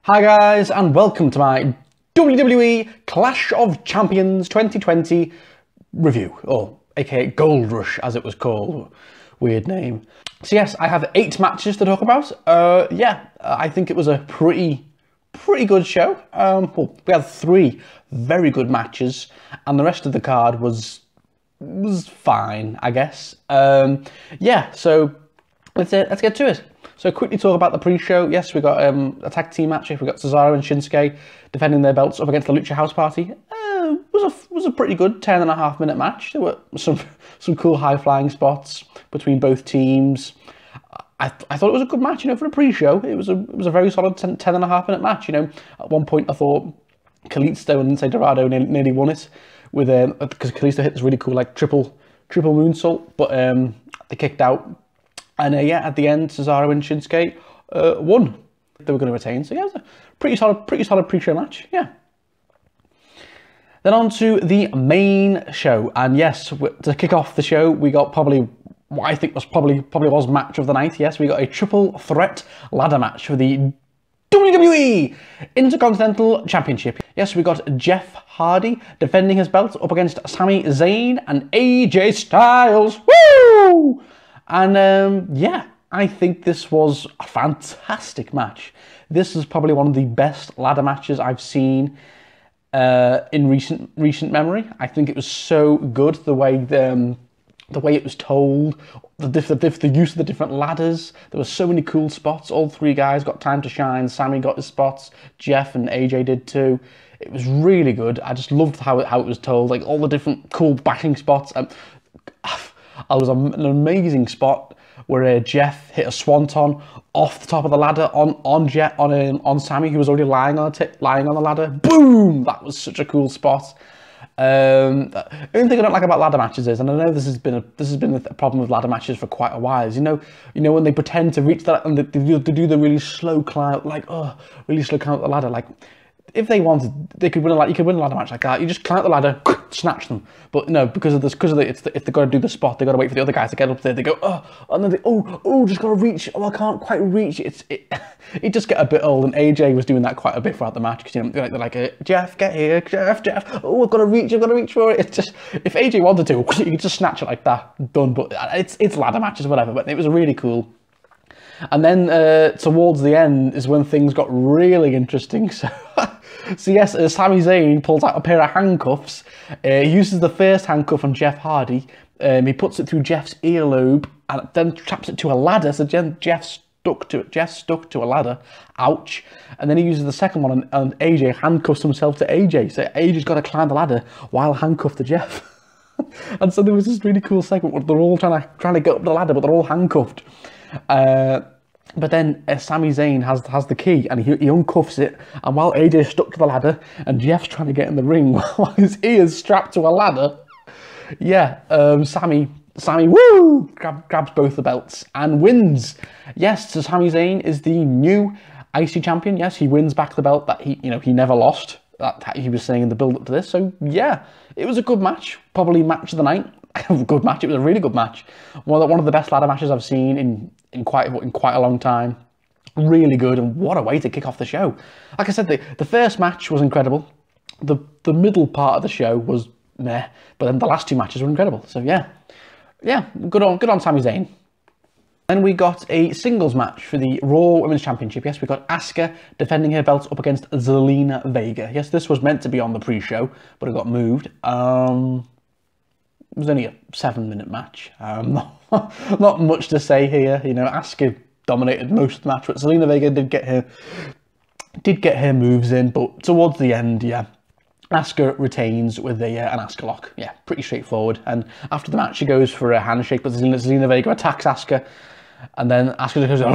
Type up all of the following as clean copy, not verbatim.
Hi guys, and welcome to my WWE Clash of Champions 2020 review, or aka Gold Rush as it was called. Weird name. So yes, I have 8 matches to talk about. I think it was a pretty good show. Well, we had 3 very good matches, and the rest of the card was fine, I guess. So let's get to it. So quickly talk about the pre-show. Yes, we got a tag team match. We got Cesaro and Shinsuke defending their belts up against the Lucha House Party. Was a pretty good 10.5-minute match. There were some cool high-flying spots between both teams. I thought it was a good match. For a pre-show, it was a very solid 10.5-minute match. At one point I thought Kalisto and Andrade nearly won it with because Kalisto hit this really cool triple moonsault, but they kicked out. And at the end, Cesaro and Shinsuke won. They were going to retain. So yeah, it was a pretty solid pre-show match. Yeah. Then on to the main show, and yes, to kick off the show, we got probably what I think was probably was match of the night. Yes, we got a triple threat ladder match for the WWE Intercontinental Championship. Yes, we got Jeff Hardy defending his belt up against Sami Zayn and AJ Styles. Woo! And I think this was a fantastic match. This is probably one of the best ladder matches I've seen in recent memory. I think it was so good, the way it was told, the use of the different ladders. There were so many cool spots. All 3 guys got time to shine. Sami got his spots. Jeff and AJ did too. It was really good. I just loved how it was told, all the different cool bashing spots. There was an amazing spot where Jeff hit a swanton off the top of the ladder on Sami, who was already lying on the ladder. Boom! That was such a cool spot. The only thing I don't like about ladder matches is, and I know this has been a problem with ladder matches for quite a while, is when they pretend to reach that and they do the really slow climb, really slow climb up the ladder. If they wanted, they could win you could win a ladder match like that. You just climb up the ladder, snatch them. But no, because of if they've got to do the spot, they've got to wait for the other guys to get up there. They go, and then just got to reach. I can't quite reach. It just get a bit old. And AJ was doing that quite a bit throughout the match, because they're like, Jeff, get here, Jeff. I've got to reach for it. It's just, if AJ wanted to, you could just snatch it like that, done. But it's ladder matches, whatever. But it was really cool. And then towards the end is when things got really interesting. So yes, Sami Zayn pulls out a pair of handcuffs. He uses the first handcuff on Jeff Hardy. He puts it through Jeff's earlobe and then traps it to a ladder. So Jeff stuck to a ladder. Ouch. And then he uses the second one and AJ handcuffs himself to AJ. So AJ's got to climb the ladder while handcuffed to Jeff. And so there was this really cool segment where they're all trying to get up the ladder, but they're all handcuffed. But then Sami Zayn has the key, and he uncuffs it, and while AJ's stuck to the ladder and Jeff's trying to get in the ring while his ear's strapped to a ladder, Sami woo grabs both the belts and wins. Yes, so Sami Zayn is the new IC champion. Yes, he wins back the belt that he never lost, that he was saying in the build up to this. So yeah, it was a good match, probably match of the night. Good match. It was a really good match. One of the best ladder matches I've seen in quite a long time. Really good, and what a way to kick off the show. Like I said, the first match was incredible. The middle part of the show was meh, but then the last 2 matches were incredible. So yeah, good on Sami Zayn. Then we got a singles match for the Raw Women's Championship. Yes, we got Asuka defending her belt up against Zelina Vega. Yes, this was meant to be on the pre-show, but it got moved. It was only a 7-minute match. Not much to say here. Asuka dominated most of the match, but Zelina Vega did get her moves in. But towards the end, Asuka retains with an Asuka lock. Yeah, pretty straightforward. And after the match, she goes for a handshake, but Zelina Vega attacks Asuka, and then Asuka just goes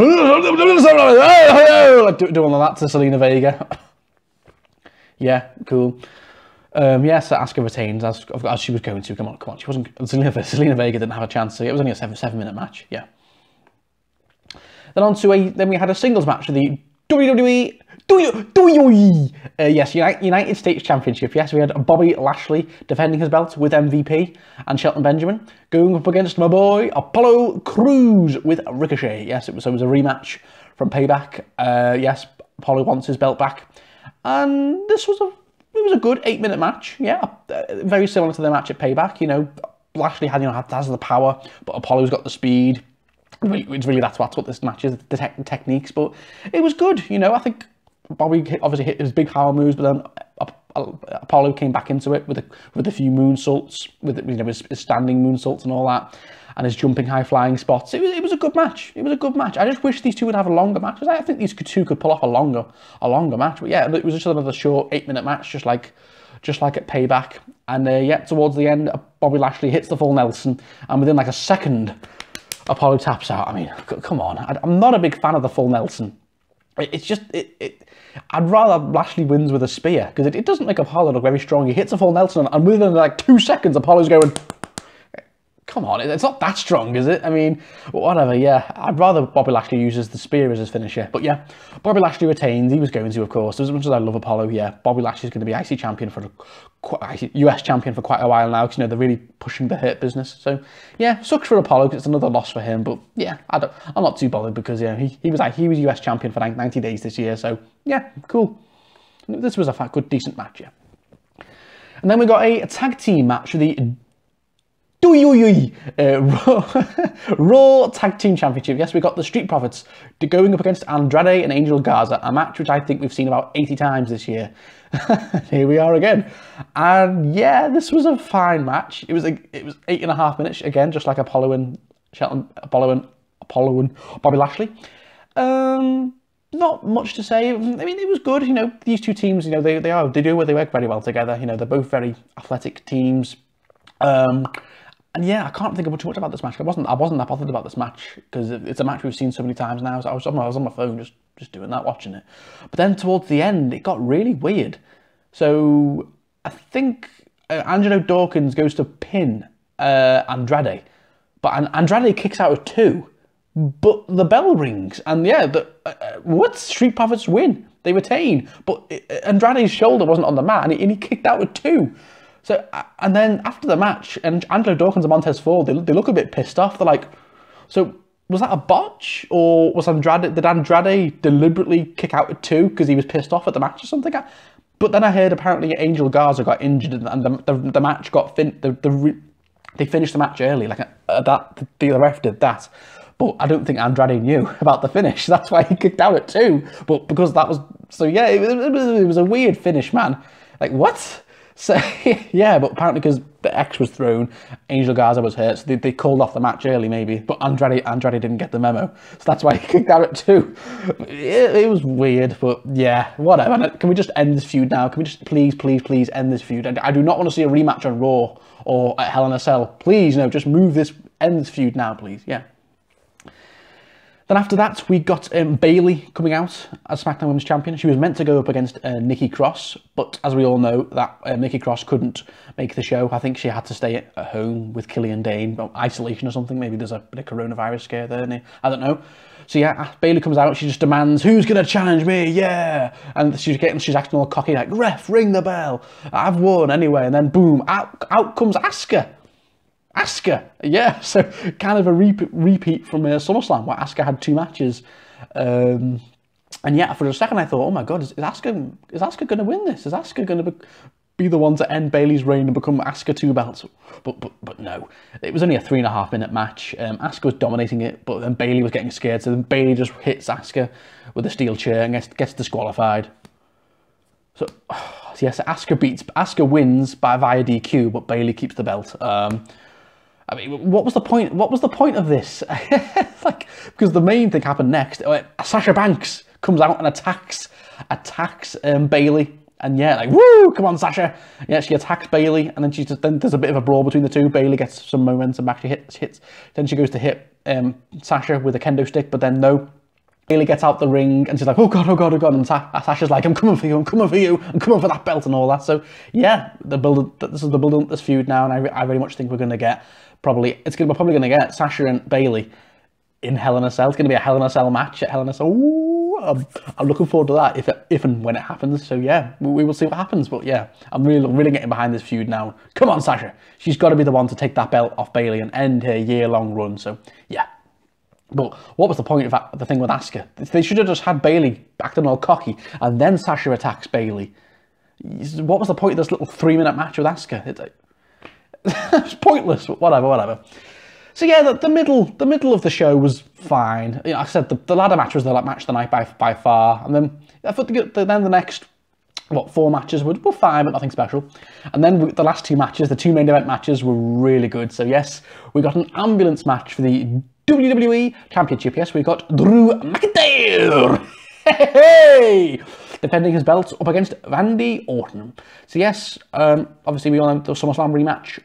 doing all that to Zelina Vega. Yeah, cool. So Asuka retains as she was going to. Come on. She wasn't. Zelina Vega didn't have a chance. So it was only a 7-minute match. Yeah. Then we had a singles match for the WWE United States Championship. Yes, we had Bobby Lashley defending his belt with MVP and Shelton Benjamin going up against my boy Apollo Crews with Ricochet. Yes, it was a rematch from Payback. Yes, Apollo wants his belt back. And this was a good 8-minute match. Yeah, very similar to the match at Payback. You know, Lashley has the power, but Apollo's got the speed. It's really that's what this match is, the techniques. But it was good. You know, I think Bobby obviously hit his big power moves, but then Apollo came back into it with a few moonsaults, with his standing moonsaults and all that, and his jumping high flying spots. It was a good match. It was a good match. I just wish these two would have a longer match, because I think these two could pull off a longer match. But yeah, it was just another short 8-minute match, just like at Payback. And yeah, towards the end, Bobby Lashley hits the full Nelson, and within like a second, Apollo taps out. I mean, come on. I'm not a big fan of the full Nelson. It's just I'd rather Lashley wins with a spear, because it doesn't make Apollo look very strong. He hits a full Nelson, and within like 2 seconds, Apollo's going, come on, it's not that strong, is it? I mean, whatever, yeah. I'd rather Bobby Lashley uses the spear as his finisher. But yeah, Bobby Lashley retains. He was going to, of course. As much as I love Apollo, yeah, Bobby Lashley's going to be IC champion US champion for quite a while now, because, you know, they're really pushing the Hurt business. So yeah, sucks for Apollo, because it's another loss for him. But yeah, I'm not too bothered, because yeah, he was US champion for 90 days this year. So yeah, cool. This was a good, decent match, yeah. And then we got a tag team match for the Raw Tag Team Championship. Yes, we got the Street Profits going up against Andrade and Angel Garza, a match which I think we've seen about 80 times this year. Here we are again. And yeah, this was a fine match. It was 8.5 minutes, again, just like Apollo and Bobby Lashley. Not much to say. I mean, it was good. You know, these two teams, you know, they work very well together. You know, they're both very athletic teams. And yeah, I can't think of too much about this match. I wasn't that bothered about this match, because it's a match we've seen so many times now. So I was on my phone just doing that, watching it. But then towards the end, it got really weird. So I think Angelo Dawkins goes to pin Andrade, but Andrade kicks out of 2. But the bell rings, and yeah, what? Street Profits win. They retain. But Andrade's shoulder wasn't on the mat, and he kicked out with 2. So, and then after the match, and Angelo Dawkins and Montez Ford, they look a bit pissed off. They're like, so was that a botch? Or did Andrade deliberately kick out at 2 because he was pissed off at the match or something? But then I heard apparently Angel Garza got injured, and the match got they finished the match early, like the ref did that. But I don't think Andrade knew about the finish. That's why he kicked out at 2. But because that was, so yeah, it was a weird finish, man. Like, what? So yeah, but apparently because the X was thrown, Angel Garza was hurt, so they called off the match early maybe. But Andrade didn't get the memo, so that's why he kicked out at 2. It was weird, but yeah, whatever. Can we just end this feud now? Can we just please end this feud? I do not want to see a rematch on Raw or at Hell in a Cell. Please, no, just end this feud now, please. Yeah. Then after that, we got Bayley coming out as SmackDown Women's Champion. She was meant to go up against Nikki Cross, but as we all know, that Nikki Cross couldn't make the show. I think she had to stay at home with Killian Dane, isolation or something. Maybe there's a bit of coronavirus scare there. I don't know. So yeah, Bayley comes out. She just demands, "Who's gonna challenge me? Yeah!" And she's acting all cocky, like, "Ref, ring the bell. I've won anyway." And then boom, out comes Asuka. Yeah, so kind of a repeat from SummerSlam, where Asuka had 2 matches. And yeah, for a second I thought, oh my god, is Asuka going to win this? Is Asuka going to be the one to end Bayley's reign and become Asuka 2 belts? But no, it was only a 3.5 minute match. Asuka was dominating it, but then Bayley was getting scared, so then Bayley just hits Asuka with a steel chair and gets disqualified. So yes, Asuka wins via DQ, but Bayley keeps the belt. I mean, what was the point? What was the point of this? Like, because the main thing happened next. Sasha Banks comes out and attacks Bayley, and yeah, like, woo, come on, Sasha. Yeah, she attacks Bayley, and then then there's a bit of a brawl between the two. Bayley gets some momentum back. She hits. Then she goes to hit Sasha with a kendo stick, but then no. Bayley gets out the ring, and she's like, oh god, and Sasha's like, I'm coming for you, I'm coming for that belt and all that. So yeah, this is the build up this feud now, and I very much think we're going to get we're probably going to get Sasha and Bayley in Hell in a Cell. It's going to be a Hell in a Cell match at Hell in a Cell. Ooh, I'm looking forward to that if and when it happens. So yeah, we will see what happens. But yeah, I'm really getting behind this feud now. Come on, Sasha. She's got to be the one to take that belt off Bayley and end her year-long run. So yeah. But what was the point of the thing with Asuka? They should have just had Bayley acting all cocky, and then Sasha attacks Bayley. What was the point of this little 3-minute match with Asuka? It's pointless. Whatever. So yeah, the middle of the show was fine. You know, like I said the ladder match was the match of the night by far, and then I thought then the next 4 matches were fine, but nothing special. And then the last 2 matches, the 2 main event matches, were really good. So yes, we got an ambulance match for the WWE Championship. Yes, we got Drew McIntyre, hey, defending his belt up against Randy Orton. So yes, obviously we all know the SummerSlam rematch,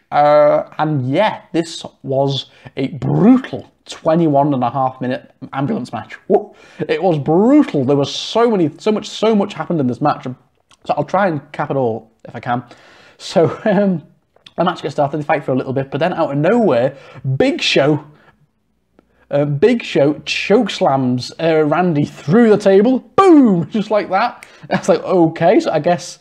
and yeah, this was a brutal 21.5-minute ambulance match. Whoa. It was brutal. There was so much happened in this match. So I'll try and cap it all if I can. So the match gets started, they fight for a little bit, but then out of nowhere, Big Show choke slams Randy through the table, boom, just like that. That's like, okay, so I guess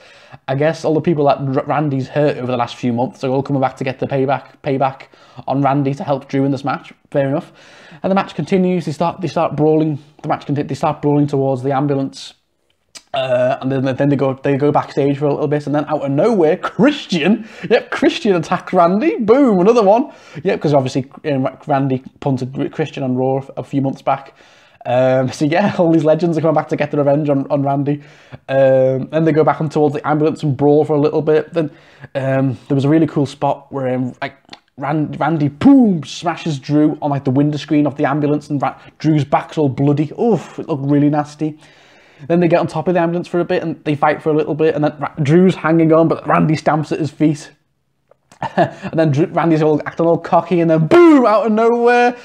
all the people that Randy's hurt over the last few months are all coming back to get the payback on Randy to help Drew in this match. Fair enough. And the match continues. They start brawling. They start brawling towards the ambulance. And then they go backstage for a little bit, and then out of nowhere, Christian attacks Randy. Boom, another one. Yep, because obviously Randy punted Christian on Raw a few months back. So yeah, all these legends are coming back to get the revenge on Randy. Then they go back on towards the ambulance and brawl for a little bit. Then there was a really cool spot where Randy, boom, smashes Drew on like the window screen of the ambulance, and Drew's back's all bloody. Oof, it looked really nasty. Then they get on top of the ambulance for a bit and they fight for a little bit, and then Drew's hanging on, but Randy stamps at his feet. And then Randy's acting all cocky, and then boom, out of nowhere,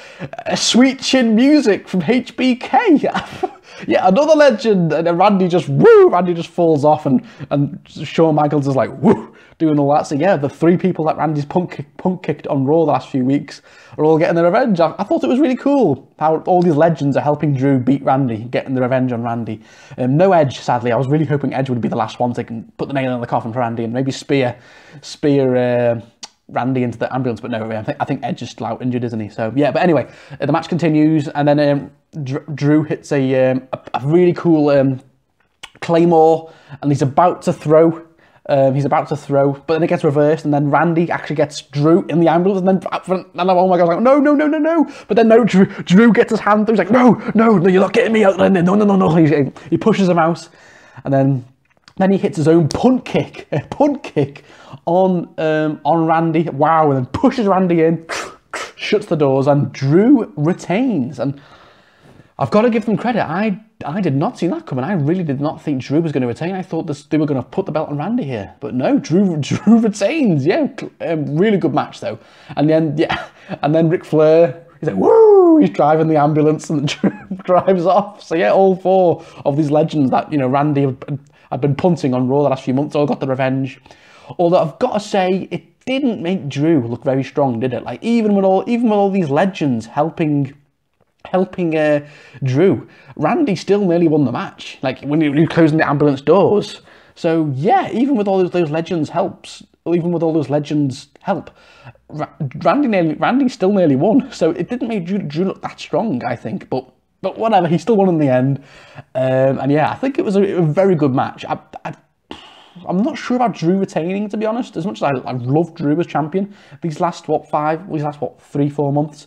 Sweet Chin Music from HBK. Yeah, another legend. And then Randy just falls off, and Shawn Michaels is like, woo, doing all that. So yeah, the 3 people that Randy's punk kicked on Raw the last few weeks are all getting their revenge. I thought it was really cool how all these legends are helping Drew beat Randy, getting the revenge on Randy. No Edge, sadly. I was really hoping Edge would be the last one to put the nail in the coffin for Randy and maybe spear Randy into the ambulance, but no, I think Edge is still out injured, isn't he? So yeah, but anyway, the match continues, and then Drew hits a really cool Claymore, and he's about to throw, but then it gets reversed, and then Randy actually gets Drew in the ambulance, and then oh my god, like, no, but then no, Drew gets his hand through, he's like, no, you're not getting me out, no, he pushes him out, and then he hits his own punt kick on Randy, wow, and then pushes Randy in, shuts the doors, and Drew retains. And I've got to give them credit, I did not see that coming. I really did not think Drew was going to retain. I thought they were going to put the belt on Randy here, but no, Drew retains. Yeah, really good match though. And then Ric Flair, he's like, woo, he's driving the ambulance, and Drew drives off. So yeah, all 4 of these legends that, you know, Randy had been punting on Raw the last few months all got the revenge. Although I've got to say, it didn't make Drew look very strong, did it? Like even with all these legends helping Drew, Randy still nearly won the match. Like when he was closing the ambulance doors. So yeah, even with all those legends help, Randy still nearly won. So it didn't make Drew look that strong, I think. But whatever, he still won in the end. And yeah, I think it was a very good match. I'm not sure about Drew retaining, to be honest. As much as I love Drew as champion, these last 3-4 months,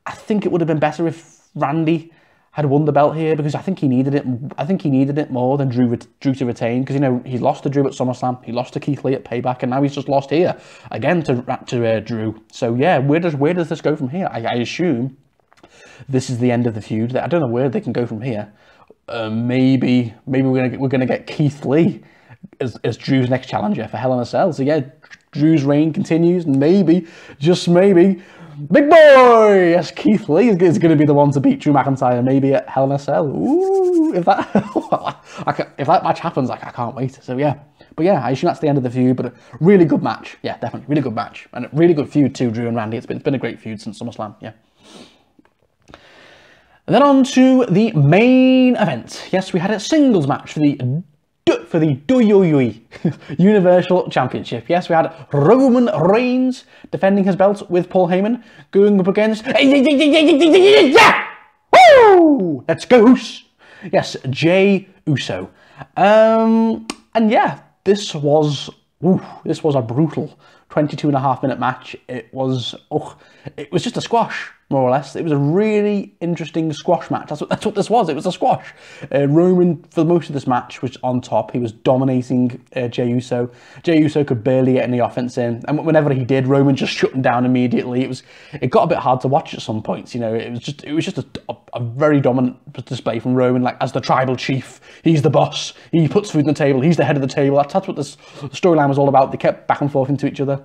I think it would have been better if Randy had won the belt here, because I think he needed it more than Drew to retain, because, you know, he lost to Drew at SummerSlam, he lost to Keith Lee at Payback, and now he's just lost here again to Drew. So yeah, where does this go from here? I assume this is the end of the feud. I don't know where they can go from here. Maybe we're gonna get Keith Lee as Drew's next challenger for Hell in a Cell. So yeah, Drew's reign continues, and maybe, just maybe, big boy, yes, Keith Lee is going to be the one to beat Drew McIntyre, maybe at Hell in a Cell. Ooh, if that match happens, I can't wait. So yeah, but yeah, I assume that's the end of the feud. But a really good match, yeah, definitely, really good match, and a really good feud too, Drew and Randy. It's been a great feud since SummerSlam, yeah. And then on to the main event. Yes, we had a singles match for the for the WWE Universal Championship. Yes, we had Roman Reigns defending his belt with Paul Heyman, going up against... Woo! Let's go! Yes, Jay Uso. And yeah, this was a brutal 22.5-minute match. It was just a squash, more or less. It was a really interesting squash match. That's what this was. It was a squash. Roman, for most of this match, was on top. He was dominating Jay Uso. Jay Uso could barely get any offense in, and whenever he did, Roman just shut him down immediately. It got a bit hard to watch at some points. You know, it was just a very dominant display from Roman, like as the tribal chief. He's the boss. He puts food on the table. He's the head of the table. That's what this storyline was all about. They kept back and forth into each other.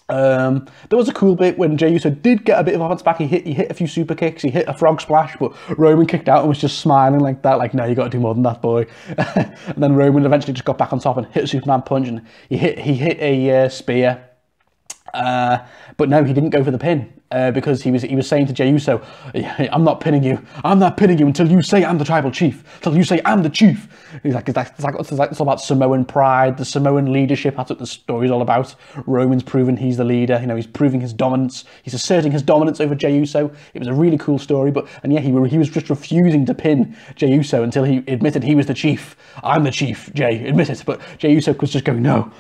There was a cool bit when Jay Uso did get a bit of offense back. He hit a few super kicks, he hit a frog splash, but Roman kicked out and was just smiling like that, like, no, you got to do more than that, boy. And then Roman eventually just got back on top and hit a Superman punch, and he hit a spear. But no, he didn't go for the pin because he was saying to Jay Uso, I'm not pinning you until you say I'm the tribal chief, until you say I'm the chief. He's like, it's all about Samoan pride, the Samoan leadership. That's what the story's all about. Roman's proven he's the leader. You know, he's proving his dominance. He's asserting his dominance over Jay Uso. It was a really cool story, and yeah, he was just refusing to pin Jay Uso until he admitted he was the chief. I'm the chief, Jay, admit it. But Jay Uso was just going, no.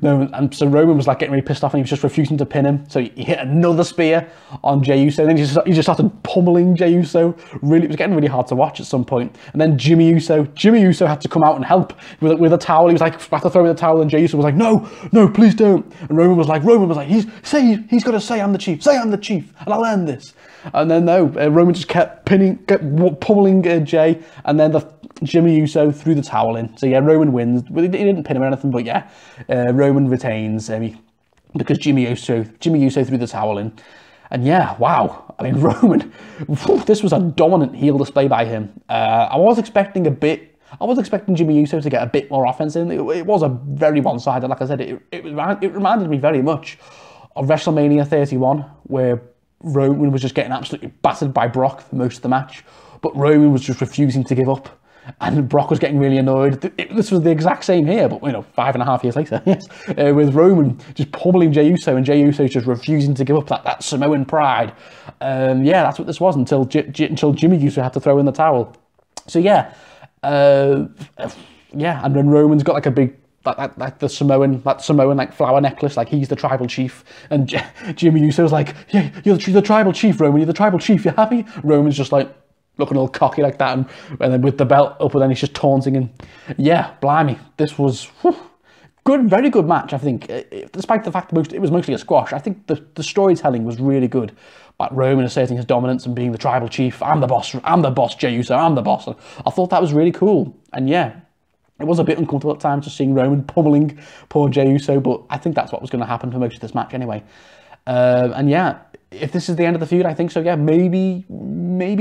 And so Roman was like getting really pissed off, and he was just refusing to pin him. So he hit another spear on Jay Uso, and then he just started pummeling Jay Uso. Really, it was getting really hard to watch at some point. And then Jimmy Uso had to come out and help with a towel. He was like about to throw in the towel, and Jay Uso was like, no, please don't. And Roman was like, he's got to say I'm the chief, and I'll end this. And then no, Roman just kept pummeling Jay, and then Jimmy Uso threw the towel in. So yeah, Roman wins. He didn't pin him or anything, but yeah, Roman retains because Jimmy Uso threw the towel in. And yeah, wow. I mean, Roman, this was a dominant heel display by him. I was expecting Jimmy Uso to get a bit more offense in. It was a very one-sided. Like I said, it reminded me very much of WrestleMania 31, where Roman was just getting absolutely battered by Brock for most of the match, but Roman was just refusing to give up. And Brock was getting really annoyed. This was the exact same here, but 5.5 years later, yes, with Roman just pummeling Jay Uso, and Jay Uso just refusing to give up that Samoan pride. Yeah, that's what this was until Jimmy Uso had to throw in the towel. So yeah, and then Roman's got like a big the Samoan like flower necklace, like he's the tribal chief, and Jimmy Uso's like, yeah, you're the tribal chief, Roman. You're the tribal chief. You happy? Roman's just like, looking all cocky like that, and then with the belt up, and then he's just taunting, and yeah, blimey, this was good, very good match. I think, despite the fact that it was mostly a squash, I think the storytelling was really good. Like Roman asserting his dominance and being the tribal chief. I'm the boss, Jay Uso, I'm the boss. I thought that was really cool, and yeah, it was a bit uncomfortable at times just seeing Roman pummeling poor Jay Uso, but I think that's what was going to happen for most of this match anyway. And yeah, if this is the end of the feud, I think so. Yeah, maybe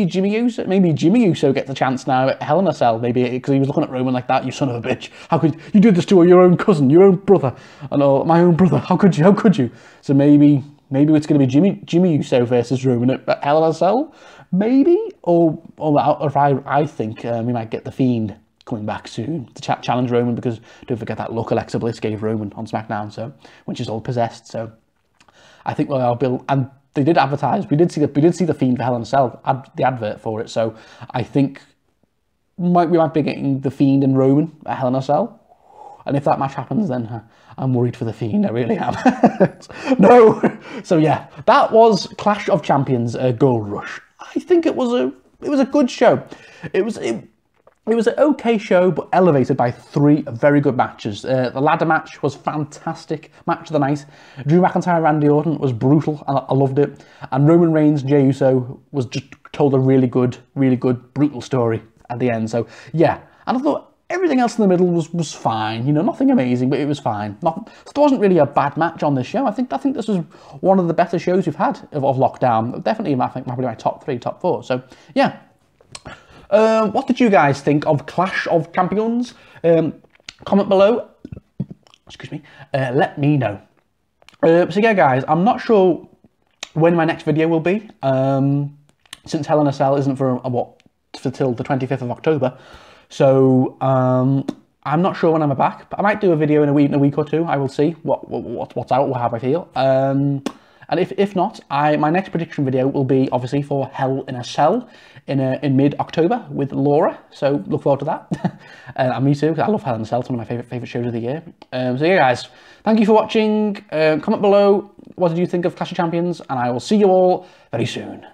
Jimmy Uso gets a chance now at Hell in a Cell. Maybe because he was looking at Roman like that. You son of a bitch! How could you do this to your own cousin, your own brother, and my own brother? How could you? So maybe it's going to be Jimmy Uso versus Roman at Hell in a Cell. Maybe, or I think we might get the Fiend coming back soon to challenge Roman, because don't forget that look Alexa Bliss gave Roman on SmackDown. So when she's all possessed, so I think I'll build and. They did advertise. We did see the Fiend for Hell in a Cell, the advert for it. So I think we might be getting the Fiend and Roman at Hell in a Cell. And if that match happens, then I'm worried for the Fiend. I really am. No. So yeah, that was Clash of Champions Gold Rush. I think it was a good show. It was an okay show, but elevated by 3 very good matches. The ladder match was fantastic. Match of the night. Drew McIntyre, Randy Orton was brutal, and I loved it. And Roman Reigns, Jay Uso was just told a really good, brutal story at the end. So yeah, and I thought everything else in the middle was fine. Nothing amazing, but it was fine. So there wasn't really a bad match on this show. I think this was one of the better shows we've had of Lockdown. Definitely, I think probably my top 3, top 4. So yeah. What did you guys think of Clash of Champions? Comment below. Excuse me. Let me know. So yeah, guys, I'm not sure when my next video will be. Since Hell in a Cell isn't till the 25th of October. So I'm not sure when I'm back, but I might do a video in a week or two. I will see what's out, how I feel. And if not, my next prediction video will be obviously for Hell in a Cell in mid-October with Laura. So look forward to that. And me too, because I love Hell in a Cell. It's one of my favourite shows of the year. So yeah, guys, thank you for watching. Comment below, what did you think of Clash of Champions? And I will see you all very soon.